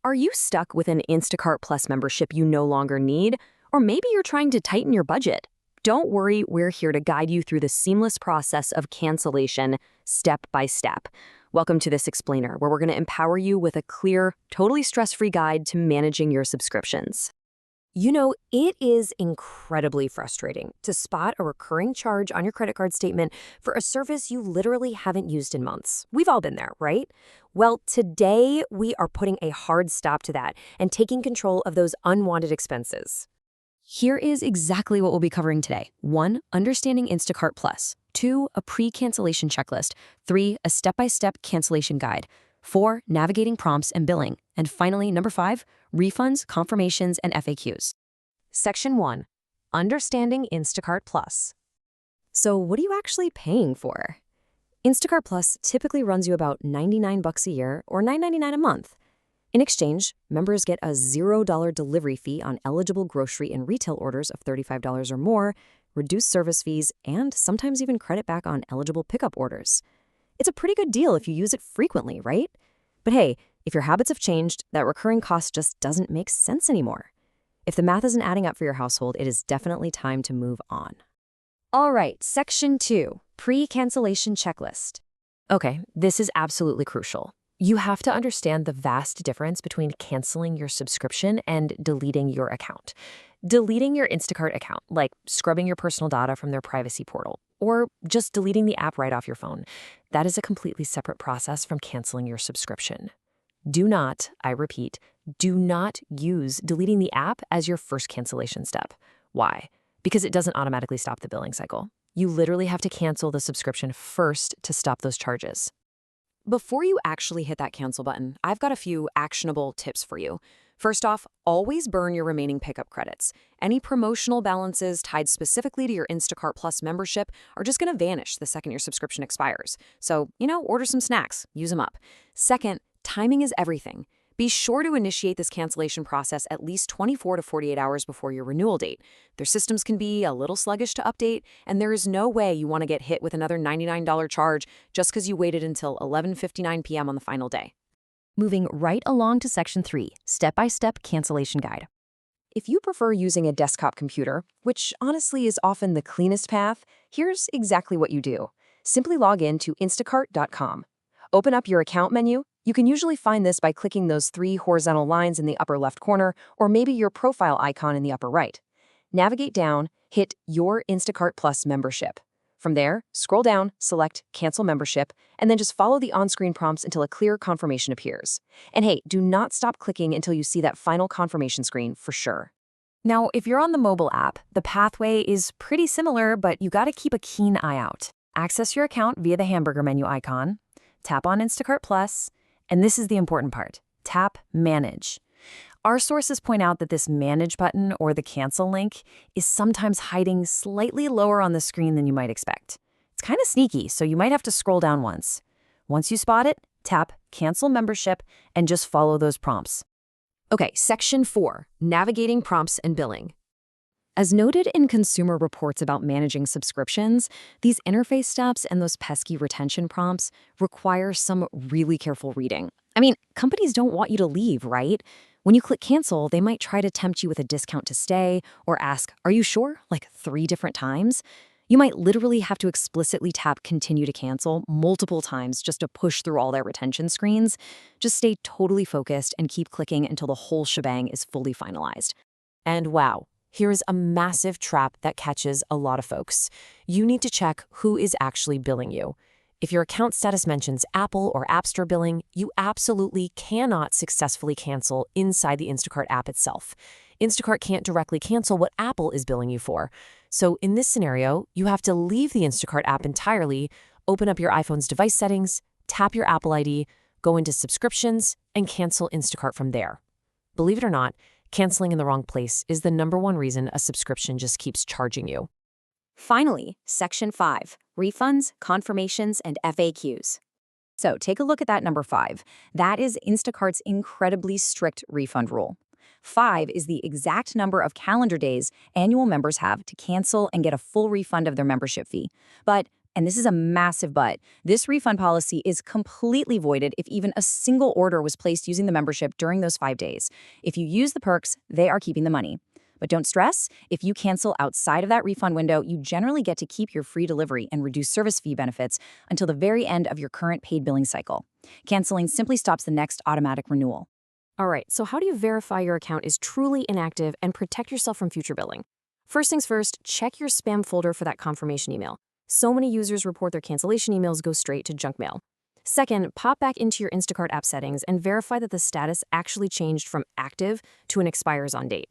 Are you stuck with an Instacart Plus membership you no longer need? Or maybe you're trying to tighten your budget? Don't worry, we're here to guide you through the seamless process of cancellation, step by step. Welcome to this explainer, where we're going to empower you with a clear, totally stress-free guide to managing your subscriptions. You know, it is incredibly frustrating to spot a recurring charge on your credit card statement for a service you literally haven't used in months. We've all been there, right? Well, today we are putting a hard stop to that and taking control of those unwanted expenses. Here is exactly what we'll be covering today. 1. Understanding Instacart Plus. 2. A pre-cancellation checklist. 3. A step-by-step cancellation guide. 4. Navigating prompts and billing. And finally, number 5, refunds, confirmations, and FAQs. Section 1. Understanding Instacart Plus. So what are you actually paying for? Instacart Plus typically runs you about $99 a year or $9.99 a month. In exchange, members get a $0 delivery fee on eligible grocery and retail orders of $35 or more, reduced service fees, and sometimes even credit back on eligible pickup orders. It's a pretty good deal if you use it frequently, right? But hey, if your habits have changed, that recurring cost just doesn't make sense anymore. If the math isn't adding up for your household, it is definitely time to move on. All right, Section 2, Pre-Cancellation Checklist. Okay, this is absolutely crucial. You have to understand the vast difference between canceling your subscription and deleting your account. Deleting your Instacart account, like scrubbing your personal data from their privacy portal, or just deleting the app right off your phone, that is a completely separate process from canceling your subscription. Do not, I repeat, do not use deleting the app as your first cancellation step. Why? Because it doesn't automatically stop the billing cycle. You literally have to cancel the subscription first to stop those charges. Before you actually hit that cancel button, I've got a few actionable tips for you. First off, always burn your remaining pickup credits. Any promotional balances tied specifically to your Instacart Plus membership are just going to vanish the second your subscription expires. So, order some snacks, use them up. Second, timing is everything. Be sure to initiate this cancellation process at least 24 to 48 hours before your renewal date. Their systems can be a little sluggish to update, and there is no way you want to get hit with another $99 charge just because you waited until 11:59 p.m. on the final day. Moving right along to Section 3, Step-by-Step Cancellation Guide. If you prefer using a desktop computer, which honestly is often the cleanest path, here's exactly what you do. Simply log in to Instacart.com. Open up your account menu. You can usually find this by clicking those 3 horizontal lines in the upper left corner, or maybe your profile icon in the upper right. Navigate down, hit Your Instacart Plus Membership. From there, scroll down, select Cancel Membership, and then just follow the on-screen prompts until a clear confirmation appears. And hey, do not stop clicking until you see that final confirmation screen for sure. Now, if you're on the mobile app, the pathway is pretty similar, but you gotta keep a keen eye out. Access your account via the hamburger menu icon, tap on Instacart Plus, and this is the important part, tap Manage. Our sources point out that this Manage button or the Cancel link is sometimes hiding slightly lower on the screen than you might expect. It's kind of sneaky, so you might have to scroll down once. Once you spot it, tap Cancel Membership and just follow those prompts. Okay, Section 4, Navigating Prompts and Billing. As noted in consumer reports about managing subscriptions, these interface steps and those pesky retention prompts require some really careful reading. I mean, companies don't want you to leave, right? When you click cancel, they might try to tempt you with a discount to stay or ask, "Are you sure?" like 3 different times. You might literally have to explicitly tap continue to cancel multiple times just to push through all their retention screens. Just stay totally focused and keep clicking until the whole shebang is fully finalized. And wow. Here's a massive trap that catches a lot of folks. You need to check who is actually billing you. If your account status mentions Apple or App Store billing, you absolutely cannot successfully cancel inside the Instacart app itself. Instacart can't directly cancel what Apple is billing you for. So in this scenario, you have to leave the Instacart app entirely, open up your iPhone's device settings, tap your Apple ID, go into subscriptions, and cancel Instacart from there. Believe it or not, canceling in the wrong place is the #1 reason a subscription just keeps charging you. Finally, Section 5, Refunds, Confirmations, and FAQs. So take a look at that number 5. That is Instacart's incredibly strict refund rule. 5 is the exact number of calendar days annual members have to cancel and get a full refund of their membership fee. But And this is a massive but. This refund policy is completely voided if even a single order was placed using the membership during those 5 days. If you use the perks, they are keeping the money. But don't stress, if you cancel outside of that refund window, you generally get to keep your free delivery and reduce service fee benefits until the very end of your current paid billing cycle. Canceling simply stops the next automatic renewal. All right, so how do you verify your account is truly inactive and protect yourself from future billing? First things first, check your spam folder for that confirmation email. So many users report their cancellation emails go straight to junk mail. Second, pop back into your Instacart app settings and verify that the status actually changed from active to an expires on date.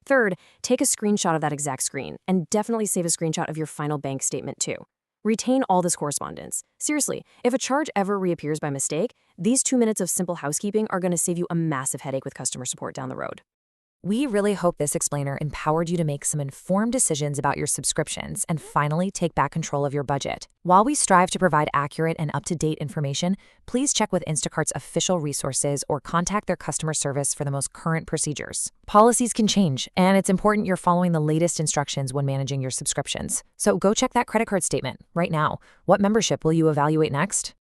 Third, take a screenshot of that exact screen, and definitely save a screenshot of your final bank statement too. Retain all this correspondence. Seriously, if a charge ever reappears by mistake, these 2 minutes of simple housekeeping are going to save you a massive headache with customer support down the road. We really hope this explainer empowered you to make some informed decisions about your subscriptions and finally take back control of your budget. While we strive to provide accurate and up-to-date information, please check with Instacart's official resources or contact their customer service for the most current procedures. Policies can change, and it's important you're following the latest instructions when managing your subscriptions. So go check that credit card statement right now. What membership will you evaluate next?